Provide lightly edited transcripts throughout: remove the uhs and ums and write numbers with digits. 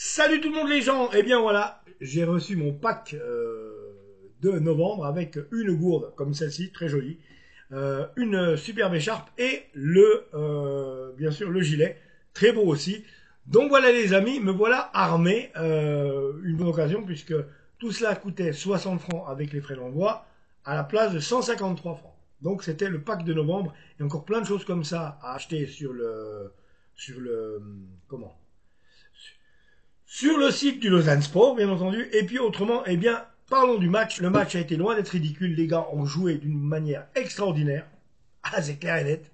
Salut tout le monde les gens. Eh bien voilà, j'ai reçu mon pack de novembre avec une gourde comme celle-ci, très jolie, une superbe écharpe et bien sûr le gilet, très beau aussi. Donc voilà les amis, me voilà armé, une bonne occasion puisque tout cela coûtait 60 francs avec les frais d'envoi à la place de 153 francs. Donc c'était le pack de novembre et encore plein de choses comme ça à acheter sur le comment sur le site du Lausanne Sport, bien entendu. Et puis autrement, eh bien, parlons du match. Le match a été loin d'être ridicule. Les gars ont joué d'une manière extraordinaire. Ah, c'est clair et net.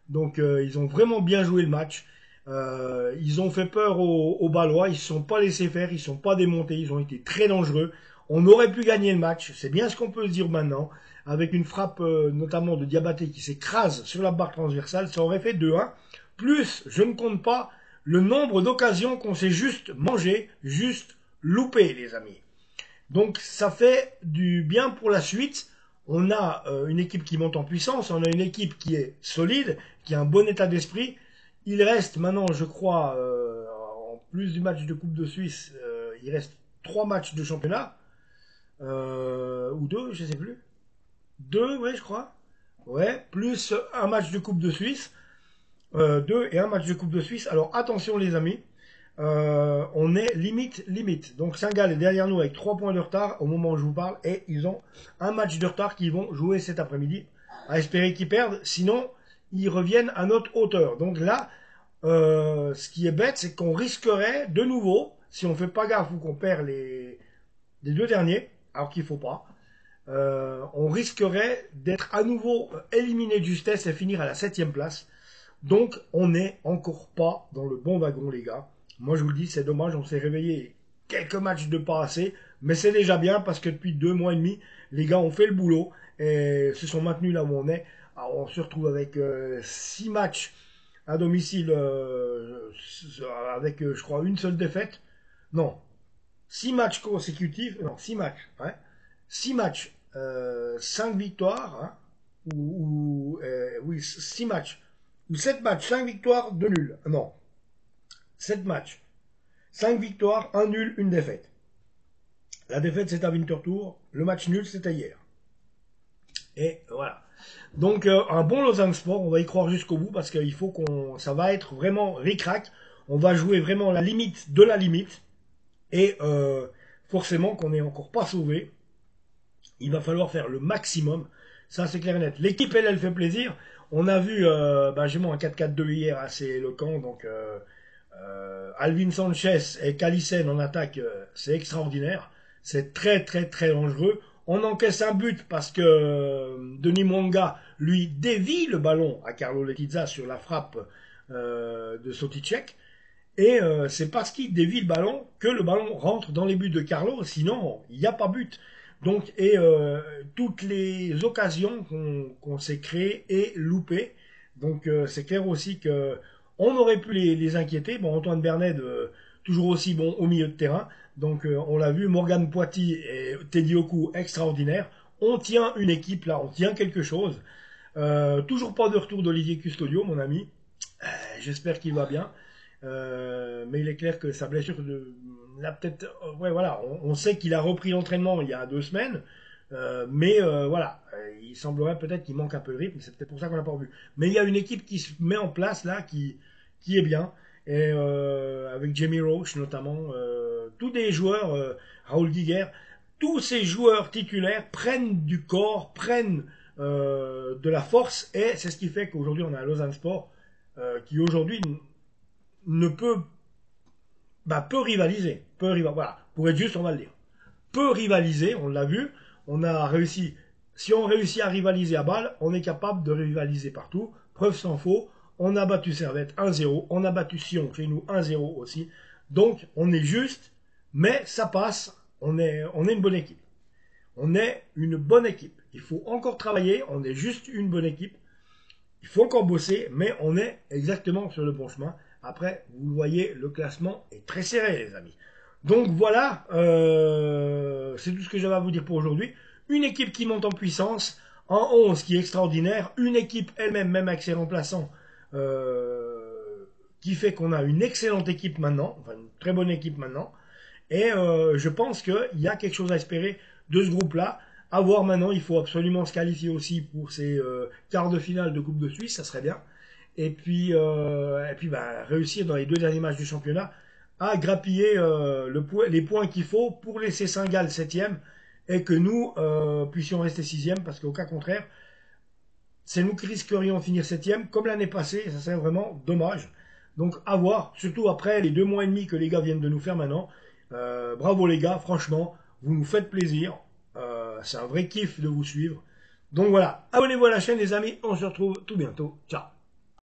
Donc, ils ont vraiment bien joué le match. Ils ont fait peur aux Ballois. Ils ne se sont pas laissés faire. Ils ne sont pas démontés. Ils ont été très dangereux. On aurait pu gagner le match. C'est bien ce qu'on peut se dire maintenant. Avec une frappe notamment de Diabaté qui s'écrase sur la barre transversale. Ça aurait fait 2-1. Plus, je ne compte pas le nombre d'occasions qu'on s'est juste mangé, juste loupé, les amis. Donc ça fait du bien pour la suite. On a une équipe qui monte en puissance, on a une équipe qui est solide, qui a un bon état d'esprit. Il reste maintenant, je crois, en plus du match de Coupe de Suisse, il reste 3 matchs de championnat, ou 2, je ne sais plus. 2, ouais, je crois. Ouais, plus un match de Coupe de Suisse. 2 et un match de Coupe de Suisse. Alors attention les amis, on est limite. Donc Saint-Gall est derrière nous avec 3 points de retard au moment où je vous parle et ils ont un match de retard qu'ils vont jouer cet après-midi. À espérer qu'ils perdent, sinon ils reviennent à notre hauteur. Donc là, ce qui est bête, c'est qu'on risquerait de nouveau, si on fait pas gaffe ou qu'on perd les 2 derniers, alors qu'il faut pas, on risquerait d'être à nouveau éliminé de justesse et finir à la 7e place. Donc, on n'est encore pas dans le bon wagon, les gars. Moi, je vous le dis, c'est dommage, on s'est réveillé quelques matchs de pas assez, mais c'est déjà bien parce que depuis 2 mois et demi, les gars ont fait le boulot et se sont maintenus là où on est. Alors, on se retrouve avec 6 matchs à domicile avec, je crois, une seule défaite. Non, 6 matchs consécutifs. Non, 6 matchs. Ouais. 6 matchs, 5 victoires. Hein, oui, 6 matchs. Ou 7 matchs, 5 victoires, 2 nuls. Non, 7 matchs, 5 victoires, 1 nul, une défaite. La défaite, c'est à Winterthur. Le match nul, c'était hier. Et voilà. Donc, un bon Lausanne Sport, on va y croire jusqu'au bout parce qu'il faut ça va être vraiment ric-rac. On va jouer vraiment la limite de la limite. Et forcément qu'on n'est encore pas sauvé. Il va falloir faire le maximum. Ça, c'est clair et net. L'équipe, elle fait plaisir. On a vu Benjamin un 4-4-2 hier assez éloquent. Donc, Alvin Sanchez et Calissen en attaque, c'est extraordinaire. C'est très, très, très dangereux. On encaisse un but parce que Denis Mwanga lui dévie le ballon à Carlo Letizia sur la frappe de Soticek. Et c'est parce qu'il dévie le ballon que le ballon rentre dans les buts de Carlo, sinon il n'y a pas but. Donc, et toutes les occasions qu'on s'est créées et loupées. Donc c'est clair aussi que on aurait pu les inquiéter. Bon, Antoine Bernet, toujours aussi bon au milieu de terrain. Donc on l'a vu, Morgan Poiti et Teddy Oku, extraordinaire. On tient une équipe là, on tient quelque chose. Toujours pas de retour d'Olivier Custodio, mon ami. J'espère qu'il va bien. Mais il est clair que sa blessure là peut-être ouais voilà on sait qu'il a repris l'entraînement il y a 2 semaines mais voilà il semblerait peut-être qu'il manque un peu de rythme, c'est peut-être pour ça qu'on l'a pas vu, mais il y a une équipe qui se met en place là qui est bien et avec Jamie Roach notamment, tous des joueurs, Raoul Guiguer, tous ces joueurs titulaires prennent du corps, prennent de la force, et c'est ce qui fait qu'aujourd'hui on a un Lausanne Sport qui aujourd'hui ne peut, peut rivaliser. Voilà, pour être juste, on va le dire. Peut rivaliser, on l'a vu. On a réussi. Si on réussit à rivaliser à balle, on est capable de rivaliser partout. Preuve sans faux. On a battu Servette 1-0. On a battu Sion chez nous 1-0 aussi. Donc, on est juste, mais ça passe. On est une bonne équipe. On est une bonne équipe. Il faut encore travailler. On est juste une bonne équipe. Il faut encore bosser, mais on est exactement sur le bon chemin. Après, vous voyez, le classement est très serré, les amis. Donc voilà, c'est tout ce que j'avais à vous dire pour aujourd'hui. Une équipe qui monte en puissance, en 11 qui est extraordinaire, une équipe elle-même, même avec ses remplaçants, qui fait qu'on a une excellente équipe maintenant, enfin une très bonne équipe maintenant. Et je pense qu'il y a quelque chose à espérer de ce groupe-là. À voir maintenant, il faut absolument se qualifier aussi pour ces quarts de finale de Coupe de Suisse, ça serait bien. Et puis bah, réussir dans les 2 derniers matchs du championnat à grappiller les points qu'il faut pour laisser Saint-Gall 7e et que nous puissions rester 6e, parce qu'au cas contraire, c'est nous qui risquerions de finir 7e comme l'année passée, et ça serait vraiment dommage. Donc à voir, surtout après les 2 mois et demi que les gars viennent de nous faire maintenant. Bravo les gars, franchement, vous nous faites plaisir. C'est un vrai kiff de vous suivre. Donc voilà, abonnez-vous à la chaîne les amis, on se retrouve tout bientôt. Ciao.